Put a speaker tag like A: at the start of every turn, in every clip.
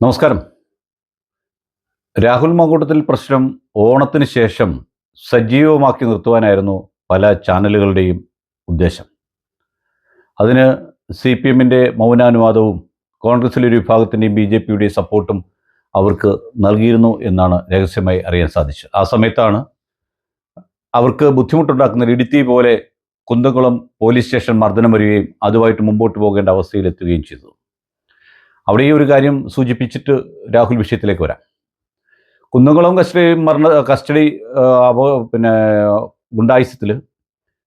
A: നമസ്കാരം. രാഹുൽ മാങ്കൂട്ടത്തിൽ പ്രശ്നം ഓണത്തിന് ശേഷം സജീവമാക്കി നിർത്തുവാനായിരുന്നു പല ചാനലുകളുടെയും ഉദ്ദേശം. അതിന് സി പി എമ്മിൻ്റെ മൗനാനുവാദവും കോൺഗ്രസിലെ ഒരു വിഭാഗത്തിൻ്റെയും ബി ജെ പിയുടെയും സപ്പോർട്ടും അവർക്ക് നൽകിയിരുന്നു എന്നാണ് രഹസ്യമായി അറിയാൻ സാധിച്ചത്. ആ സമയത്താണ് അവർക്ക് ബുദ്ധിമുട്ടുണ്ടാക്കുന്ന ഇടുത്തി പോലെ കുന്നംകുളം പോലീസ് സ്റ്റേഷൻ മർദ്ദനം വരികയും അതുമായിട്ട് മുമ്പോട്ട് പോകേണ്ട അവസ്ഥയിലെത്തുകയും ചെയ്തു. അവിടെ ഈ ഒരു കാര്യം സൂചിപ്പിച്ചിട്ട് രാഹുൽ വിഷയത്തിലേക്ക് വരാം. കുന്നംകുളം കസ്റ്റഡി പിന്നെ ഗുണ്ടായുസത്തിൽ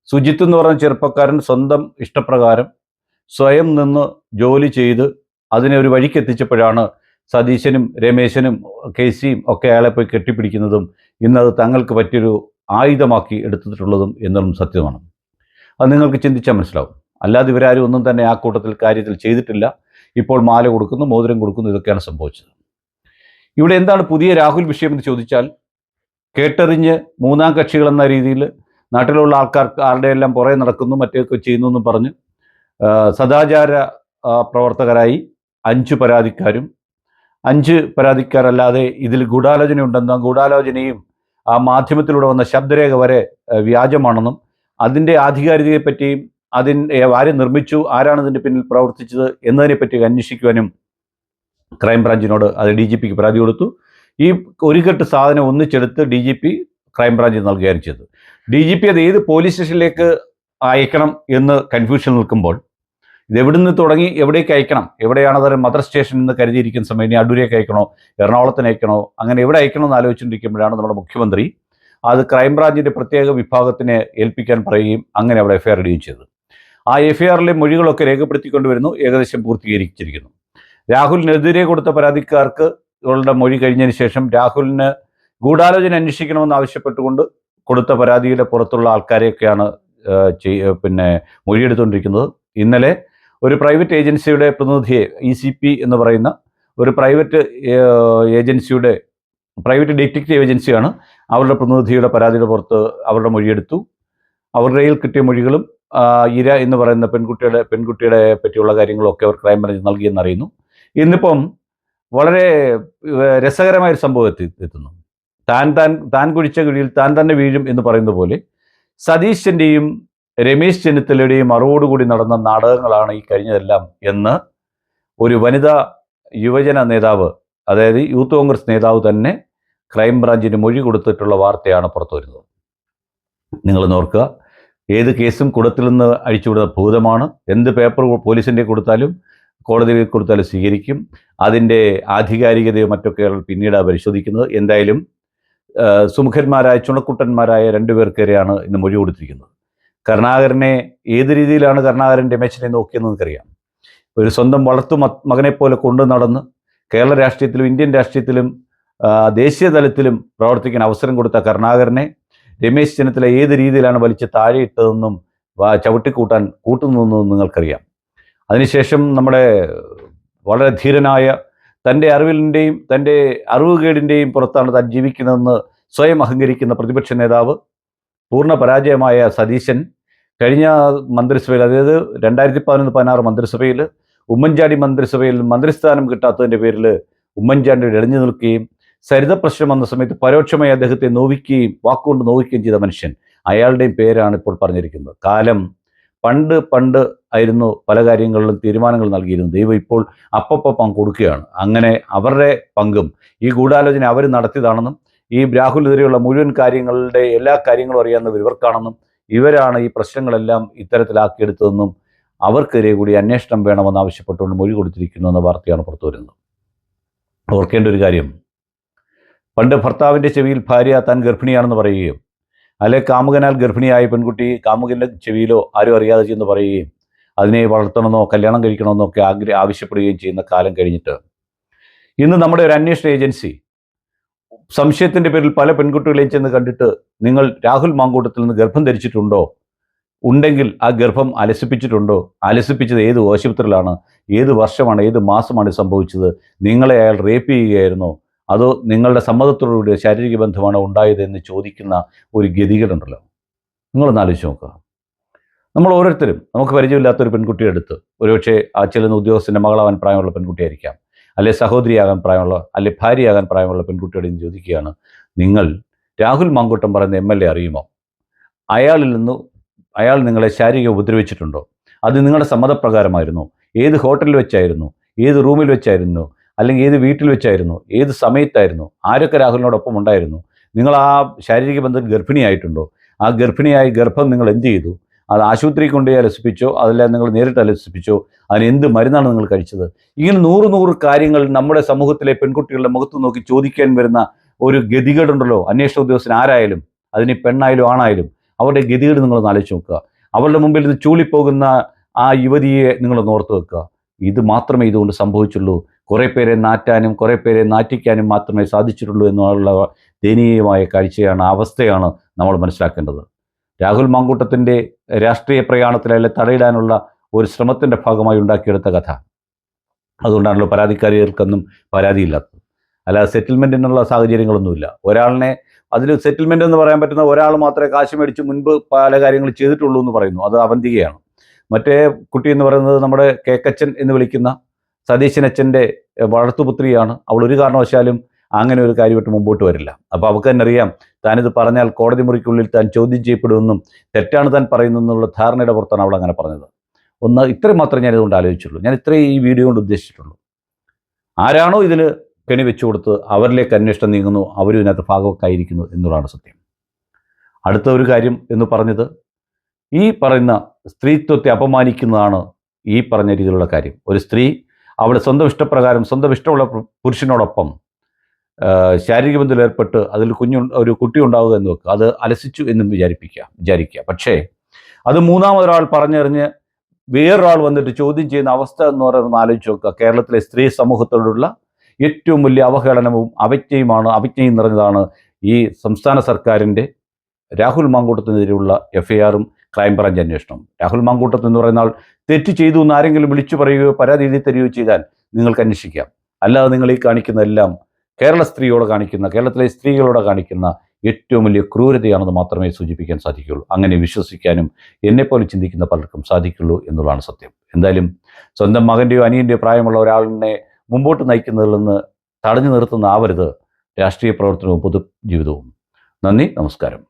A: സുജിത്ത് എന്ന് പറഞ്ഞ ചെറുപ്പക്കാരൻ സ്വന്തം ഇഷ്ടപ്രകാരം സ്വയം നിന്ന് ജോലി ചെയ്ത് അതിനെ ഒരു വഴിക്ക് എത്തിച്ചപ്പോഴാണ് സതീശനും രമേശനും കെ സിയും ഒക്കെ അയാളെ പോയി കെട്ടിപ്പിടിക്കുന്നതും ഇന്നത് തങ്ങൾക്ക് പറ്റിയൊരു ആയുധമാക്കി എടുത്തിട്ടുള്ളതും എന്നുള്ളതും സത്യമാണ്. അത് നിങ്ങൾക്ക് ചിന്തിച്ചാൽ മനസ്സിലാവും. അല്ലാതെ ഇവരാരും ഒന്നും തന്നെ ആ കൂട്ടത്തിൽ കാര്യത്തിൽ ചെയ്തിട്ടില്ല. ഇപ്പോൾ മാല കൊടുക്കുന്നു, മോതിരം കൊടുക്കുന്നു, ഇതൊക്കെയാണ് സംഭവിച്ചത്. ഇവിടെ എന്താണ് പുതിയ രാഹുൽ വിഷയം എന്ന് ചോദിച്ചാൽ, കേട്ടറിഞ്ഞ് മൂന്നാം കക്ഷികൾ എന്ന രീതിയിൽ നാട്ടിലുള്ള ആരുടെ എല്ലാം പുറകെ നടക്കുന്നു, മറ്റൊക്കെ ചെയ്യുന്നു എന്ന് പറഞ്ഞ് സദാചാര പ്രവർത്തകരായി 5 പരാതിക്കാരും 5 പരാതിക്കാരല്ലാതെ ഇതിൽ ഗൂഢാലോചന ഉണ്ടെന്നും ഗൂഢാലോചനയും ആ മാധ്യമത്തിലൂടെ വന്ന ശബ്ദരേഖ വരെ വ്യാജമാണെന്നും അതിൻ്റെ ആധികാരികതയെപ്പറ്റിയും ആര് നിർമ്മിച്ചു, ആരാണ് ഇതിൻ്റെ പിന്നിൽ പ്രവർത്തിച്ചത് എന്നതിനെപ്പറ്റി അന്വേഷിക്കുവാനും ക്രൈംബ്രാഞ്ചിനോട് അത് ഡി ജി പിക്ക് പരാതി കൊടുത്തു. ഈ ഒരു കെട്ട് സാധനം ഒന്നിച്ചെടുത്ത് ഡി ജി പി ക്രൈംബ്രാഞ്ചിന് നൽകുകയാണ് ചെയ്തത്. ഡി ജി പി അത് ഏത് പോലീസ് സ്റ്റേഷനിലേക്ക് അയക്കണം എന്ന് കൺഫ്യൂഷൻ നിൽക്കുമ്പോൾ ഇത് എവിടുന്ന് തുടങ്ങി എവിടേക്ക് അയക്കണം, എവിടെയാണത് മദർ സ്റ്റേഷൻ എന്ന് കരുതിയിരിക്കുന്ന സമയം ഇനി അടൂരേക്ക് അയക്കണോ, എറണാകുളത്തിന് അയക്കണോ, അങ്ങനെ എവിടെ അയക്കണോ എന്ന് ആലോചിച്ചുകൊണ്ടിരിക്കുമ്പോഴാണ് നമ്മുടെ മുഖ്യമന്ത്രി അത് ക്രൈംബ്രാഞ്ചിൻ്റെ പ്രത്യേക വിഭാഗത്തിനെ ഏൽപ്പിക്കാൻ പറയുകയും അങ്ങനെ അവിടെ എഫ് ഐ ആർ ഇടുകയും ചെയ്തത്. ആ എഫ് ഐ ആറിലെ മൊഴികളൊക്കെ രേഖപ്പെടുത്തിക്കൊണ്ടുവരുന്നു, ഏകദേശം പൂർത്തീകരിച്ചിരിക്കുന്നു. രാഹുലിനെതിരെ കൊടുത്ത പരാതിക്കാർക്ക് ഇവളുടെ മൊഴി കഴിഞ്ഞതിന് ശേഷം രാഹുലിന് ഗൂഢാലോചന അന്വേഷിക്കണമെന്ന് ആവശ്യപ്പെട്ടുകൊണ്ട് കൊടുത്ത പരാതിയുടെ പുറത്തുള്ള ആൾക്കാരെയൊക്കെയാണ് മൊഴിയെടുത്തുകൊണ്ടിരിക്കുന്നത്. ഇന്നലെ ഒരു പ്രൈവറ്റ് ഏജൻസിയുടെ പ്രതിനിധിയെ, ECP എന്ന് പറയുന്ന ഒരു പ്രൈവറ്റ് ഡിറ്റക്റ്റീവ് ഏജൻസിയാണ് അവരുടെ പ്രതിനിധിയുടെ പരാതിയുടെ പുറത്ത് അവരുടെ മൊഴിയെടുത്തു. അവരുടെ കയ്യിൽ കിട്ടിയ മൊഴികളും ഇര എന്ന് പറയുന്ന പെൺകുട്ടിയുടെ പറ്റിയുള്ള കാര്യങ്ങളൊക്കെ അവർ ക്രൈംബ്രാഞ്ച് നൽകിയെന്നറിയുന്നു. ഇന്നിപ്പം വളരെ രസകരമായൊരു സംഭവം എത്തുന്നു. താൻ കുഴിച്ച കുഴിയിൽ താൻ തന്നെ വീഴും എന്ന് പറയുന്ന പോലെ സതീശൻ്റെയും രമേശ് ചെന്നിത്തലയുടെയും അറിവോടുകൂടി നടന്ന നാടകങ്ങളാണ് ഈ കഴിഞ്ഞതെല്ലാം എന്ന് ഒരു വനിതാ യുവജന നേതാവ്, അതായത് യൂത്ത് കോൺഗ്രസ് നേതാവ് തന്നെ ക്രൈംബ്രാഞ്ചിന് മൊഴി കൊടുത്തിട്ടുള്ള വാർത്തയാണ് പുറത്തു വരുന്നത്. നിങ്ങളൊന്ന് ഓർക്കുക, ഏത് കേസും കുടത്തിൽ നിന്ന് അഴിച്ചുവിടുന്ന ഭൂതമാണ്. എന്ത് പേപ്പർ പോലീസിൻ്റെ കൊടുത്താലും കോടതിയിൽ കൊടുത്താലും സ്വീകരിക്കും. അതിൻ്റെ ആധികാരികതയോ മറ്റൊക്കെ പിന്നീട് പരിശോധിക്കുന്നത്. എന്തായാലും സുമുഖന്മാരായ ചുണക്കുട്ടന്മാരായ 2 പേർക്കെതിരെയാണ് ഇന്ന് മൊഴി കൊടുത്തിരിക്കുന്നത്. കരുണാകരനെ ഏത് രീതിയിലാണ് കരുണാകരൻ രമേശിനെ നോക്കിയെന്ന് നമുക്കറിയാം. ഒരു സ്വന്തം വളർത്തു മകനെപ്പോലെ കൊണ്ടു നടന്ന് കേരള രാഷ്ട്രീയത്തിലും ഇന്ത്യൻ രാഷ്ട്രീയത്തിലും ദേശീയ തലത്തിലും പ്രവർത്തിക്കാൻ അവസരം കൊടുത്ത കരുണാകരനെ രമേശ് ചെന്നിത്തല ഏത് രീതിയിലാണ് വലിച്ച് താഴെയിട്ടതെന്നും ചവിട്ടിക്കൂട്ടാൻ കൂട്ടുന്നതെന്നും നിങ്ങൾക്കറിയാം. അതിനുശേഷം നമ്മുടെ വളരെ ധീരനായ, തൻ്റെ അറിവിൻ്റെയും തൻ്റെ അറിവുകേടിൻ്റെയും പുറത്താണ് താൻ ജീവിക്കുന്നതെന്ന് സ്വയം അഹങ്കരിക്കുന്ന പ്രതിപക്ഷ നേതാവ്, പൂർണ്ണ പരാജയമായ സതീശൻ കഴിഞ്ഞ മന്ത്രിസഭയിൽ, അതായത് 2011-16 മന്ത്രിസഭയിൽ ഉമ്മൻചാണ്ടി മന്ത്രിസഭയിൽ മന്ത്രിസ്ഥാനം കിട്ടാത്തതിൻ്റെ പേരിൽ ഉമ്മൻചാണ്ടിയുടെ ഇടഞ്ഞു നിൽക്കുകയും സരിത പ്രശ്നം വന്ന സമയത്ത് പരോക്ഷമായി അദ്ദേഹത്തെ നോവിക്കുകയും വാക്കുകൊണ്ട് നോവിക്കുകയും ചെയ്ത മനുഷ്യൻ, അയാളുടെയും പേരാണ് ഇപ്പോൾ പറഞ്ഞിരിക്കുന്നത്. കാലം പണ്ട് ആയിരുന്നു പല കാര്യങ്ങളിലും തീരുമാനങ്ങൾ നൽകിയിരുന്നു. ദൈവം ഇപ്പോൾ അപ്പം കൊടുക്കുകയാണ്. അങ്ങനെ അവരുടെ പങ്കും ഈ ഗൂഢാലോചന അവർ നടത്തിയതാണെന്നും ഈ രാഹുലിനെതിരെയുള്ള മുഴുവൻ കാര്യങ്ങളുടെ എല്ലാ കാര്യങ്ങളും അറിയാവുന്നവർ ഇവർക്കാണെന്നും ഇവരാണ് ഈ പ്രശ്നങ്ങളെല്ലാം ഇത്തരത്തിലാക്കിയെടുത്തതെന്നും അവർക്കെതിരെ കൂടി അന്വേഷണം വേണമെന്ന് ആവശ്യപ്പെട്ടുകൊണ്ട് മൊഴി കൊടുത്തിരിക്കുന്നു എന്ന വാർത്തയാണ് പുറത്തു വരുന്നത്. ഓർക്കേണ്ട ഒരു കാര്യം, പണ്ട് ഭർത്താവിൻ്റെ ചെവിയിൽ ഭാര്യ താൻ ഗർഭിണിയാണെന്ന് പറയുകയും, അല്ലെ കാമുകനാൽ ഗർഭിണിയായ പെൺകുട്ടി കാമുകൻ്റെ ചെവിയിലോ ആരും അറിയാതെ ചെന്ന് പറയുകയും അതിനെ വളർത്തണമെന്നോ കല്യാണം കഴിക്കണമെന്നോ ഒക്കെ ആവശ്യപ്പെടുകയും ചെയ്യുന്ന കാലം കഴിഞ്ഞിട്ട് ഇന്ന് നമ്മുടെ ഒരു അന്വേഷണ ഏജൻസി സംശയത്തിൻ്റെ പേരിൽ പല പെൺകുട്ടികളെയും ചെന്ന് കണ്ടിട്ട്, നിങ്ങൾ രാഹുൽ മാങ്കൂട്ടത്തിൽ നിന്ന് ഗർഭം ധരിച്ചിട്ടുണ്ടോ, ഉണ്ടെങ്കിൽ ആ ഗർഭം അലസിപ്പിച്ചിട്ടുണ്ടോ, അലസിപ്പിച്ചത് ഏത് ആശുപത്രിയിലാണ്, ഏത് വർഷമാണ്, ഏത് മാസമാണ് സംഭവിച്ചത്, നിങ്ങളെ അയാൾ റേപ്പ് ചെയ്യുകയായിരുന്നോ, അതോ നിങ്ങളുടെ സമ്മതത്തോടുകൂടി ശാരീരിക ബന്ധമാണ് ഉണ്ടായത് എന്ന് ചോദിക്കുന്ന ഒരു ഗതികേടുണ്ടല്ലോ. നിങ്ങളൊന്ന് ആലോചിച്ച് നോക്കുക. നമ്മൾ ഓരോരുത്തരും നമുക്ക് പരിചയമില്ലാത്തൊരു പെൺകുട്ടിയുടെ അടുത്ത്, ഒരുപക്ഷെ ആ ചെല്ലുന്ന ഉദ്യോഗസ്ഥൻ്റെ മകളാവാൻ പ്രായമുള്ള പെൺകുട്ടിയായിരിക്കാം, അല്ലെ സഹോദരിയാകാൻ പ്രായമുള്ള, അല്ലെ ഭാര്യയാകാൻ പ്രായമുള്ള പെൺകുട്ടിയോട് ഇന്ന് ചോദിക്കുകയാണ്, നിങ്ങൾ രാഹുൽ മാങ്കൂട്ടം പറയുന്ന MLA അറിയുമോ? അയാളിൽ നിന്ന് അയാൾ നിങ്ങളെ ശാരീരികം ഉപദ്രവിച്ചിട്ടുണ്ടോ? അത് നിങ്ങളുടെ സമ്മതപ്രകാരമായിരുന്നോ? ഏത് ഹോട്ടലിൽ വെച്ചായിരുന്നു? ഏത് റൂമിൽ വെച്ചായിരുന്നു? അല്ലെങ്കിൽ ഏത് വീട്ടിൽ വെച്ചായിരുന്നു? ഏത് സമയത്തായിരുന്നു? ആരൊക്കെ രാഹുലിനോടൊപ്പം ഉണ്ടായിരുന്നു? നിങ്ങൾ ആ ശാരീരിക ബന്ധത്തിൽ ഗർഭിണിയായിട്ടുണ്ടോ? ആ ഗർഭം നിങ്ങൾ എന്ത് ചെയ്തു? അത് ആശുപത്രിയിൽ കൊണ്ടുപോയി അലസിപ്പിച്ചോ? അതല്ല നിങ്ങൾ നേരിട്ട് അലസിപ്പിച്ചോ? അതിന് എന്ത് മരുന്നാണ് നിങ്ങൾ കഴിച്ചത്? ഇങ്ങനെ നൂറ് കാര്യങ്ങൾ നമ്മുടെ സമൂഹത്തിലെ പെൺകുട്ടികളുടെ മുഖത്ത് നോക്കി ചോദിക്കാൻ വരുന്ന ഒരു ഗതികേടുണ്ടല്ലോ. അന്വേഷണ ഉദ്യോഗസ്ഥൻ ആരായാലും, അതിന് പെണ്ണായാലും ആണായാലും, അവരുടെ ഗതികേട് നിങ്ങളൊന്ന് ആലോചിച്ച് നോക്കുക. അവരുടെ മുമ്പിൽ ഇത് ചൂളിപ്പോകുന്ന ആ യുവതിയെ നിങ്ങളൊന്ന് ഓർത്ത് വെക്കുക. ഇത് മാത്രമേ ഇതുകൊണ്ട് സംഭവിച്ചുള്ളൂ. കുറേ പേരെ നാറ്റാനും കുറേ പേരെ നാറ്റിക്കാനും മാത്രമേ സാധിച്ചിട്ടുള്ളൂ എന്നുള്ള ദയനീയമായ കാഴ്ചയാണ്, അവസ്ഥയാണ് നമ്മൾ മനസ്സിലാക്കേണ്ടത്. രാഹുൽ മാങ്കൂട്ടത്തിൻ്റെ രാഷ്ട്രീയ പ്രയാണത്തിൽ തടയിടാനുള്ള ഒരു ശ്രമത്തിൻ്റെ ഭാഗമായി ഉണ്ടാക്കിയെടുത്ത കഥ. അതുകൊണ്ടാണല്ലോ പരാതിക്കാരികൾക്കൊന്നും പരാതിയില്ലാത്തത്. അല്ലാതെ സെറ്റിൽമെൻറ്റിനുള്ള സാഹചര്യങ്ങളൊന്നുമില്ല. ഒരാളിനെ അതിൽ സെറ്റിൽമെൻ്റ് എന്ന് പറയാൻ പറ്റുന്ന ഒരാൾ മാത്രമേ കാശ് മേടിച്ച് മുൻപ് പല കാര്യങ്ങൾ ചെയ്തിട്ടുള്ളൂ എന്ന് പറയുന്നു. അത് അവന്തികയാണ്. മറ്റേ കുട്ടി എന്ന് പറയുന്നത് നമ്മുടെ കേക്കച്ചൻ എന്ന് വിളിക്കുന്ന സതീശനച്ഛൻ്റെ വളർത്തുപുത്രിയാണ്. അവൾ ഒരു കാരണവശാലും അങ്ങനെ ഒരു കാര്യമായിട്ട് മുമ്പോട്ട് വരില്ല. അപ്പോൾ അവൾക്ക് തന്നെ അറിയാം, താനിത് പറഞ്ഞാൽ കോടതി മുറിക്കുള്ളിൽ താൻ ചോദ്യം ചെയ്യപ്പെടുമെന്നും തെറ്റാണ് താൻ പറയുന്നതെന്നുള്ള ധാരണയുടെ പുറത്താണ് അവൾ അങ്ങനെ പറഞ്ഞത്. ഇത്രയും മാത്രമേ ഞാനിതുകൊണ്ട് ആലോചിച്ചുള്ളൂ. ഞാൻ ഇത്രയും ഈ വീഡിയോ കൊണ്ട് ഉദ്ദേശിച്ചിട്ടുള്ളൂ. ആരാണോ ഇതിന് കെണി വെച്ചു കൊടുത്ത് അവരിലേക്ക് അന്വേഷണം നീങ്ങുന്നു, അവരും ഇതിനകത്ത് ഭാഗമൊക്കെയായിരിക്കുന്നു എന്നുള്ളതാണ് സത്യം. അടുത്ത ഒരു കാര്യം എന്ന് പറഞ്ഞത്, ഈ പറയുന്ന സ്ത്രീത്വത്തെ അപമാനിക്കുന്നതാണ് ഈ പറഞ്ഞ രീതിയിലുള്ള കാര്യം. ഒരു സ്ത്രീ അവളുടെ സ്വന്തം ഇഷ്ടപ്രകാരം സ്വന്തം ഇഷ്ടമുള്ള പുരുഷനോടൊപ്പം ശാരീരിക ബന്ധത്തിൽ ഏർപ്പെട്ട് അതിൽ ഒരു കുട്ടി ഉണ്ടാവുക എന്ന് വെക്കുക, അത് അലസിച്ചു എന്നും വിചാരിക്കുക. പക്ഷേ അത് മൂന്നാമതൊരാൾ പറഞ്ഞറിഞ്ഞ് വേറൊരാൾ വന്നിട്ട് ചോദ്യം ചെയ്യുന്ന അവസ്ഥ എന്ന് പറയുന്നത് ആലോചിച്ച് നോക്കുക. കേരളത്തിലെ സ്ത്രീ സമൂഹത്തോടുള്ള ഏറ്റവും വലിയ അവഹേളനവും അവജ്ഞയും നിറഞ്ഞതാണ് ഈ സംസ്ഥാന സർക്കാരിൻ്റെ രാഹുൽ മാങ്കൂട്ടത്തിനെതിരെയുള്ള FIR-ഉം ക്രൈംബ്രാഞ്ച് അന്വേഷണം. രാഹുൽ മാങ്കൂട്ടത്ത് എന്ന് പറയുന്ന ആൾ തെറ്റ് ചെയ്തു എന്ന് ആരെങ്കിലും വിളിച്ചു പറയുകയോ പരാതി എഴുതി തരികയോ ചെയ്താൽ നിങ്ങൾക്ക് അന്വേഷിക്കാം. അല്ലാതെ നിങ്ങൾ ഈ കാണിക്കുന്നതെല്ലാം കേരളത്തിലെ സ്ത്രീകളോട് കാണിക്കുന്ന ഏറ്റവും വലിയ ക്രൂരതയാണെന്ന് മാത്രമേ സൂചിപ്പിക്കാൻ സാധിക്കുകയുള്ളൂ. അങ്ങനെ വിശ്വസിക്കാനും എന്നെപ്പോലെ ചിന്തിക്കുന്ന പലർക്കും സാധിക്കുള്ളൂ എന്നുള്ളതാണ് സത്യം. എന്തായാലും സ്വന്തം മകൻ്റെയോ അനിയൻ്റെയോ പ്രായമുള്ള ഒരാളിനെ മുമ്പോട്ട് നയിക്കുന്നതിൽ നിന്ന് തടഞ്ഞു നിർത്തുന്ന ആവരുത് രാഷ്ട്രീയ പ്രവർത്തനവും പൊതുജീവിതവും. നന്ദി, നമസ്കാരം.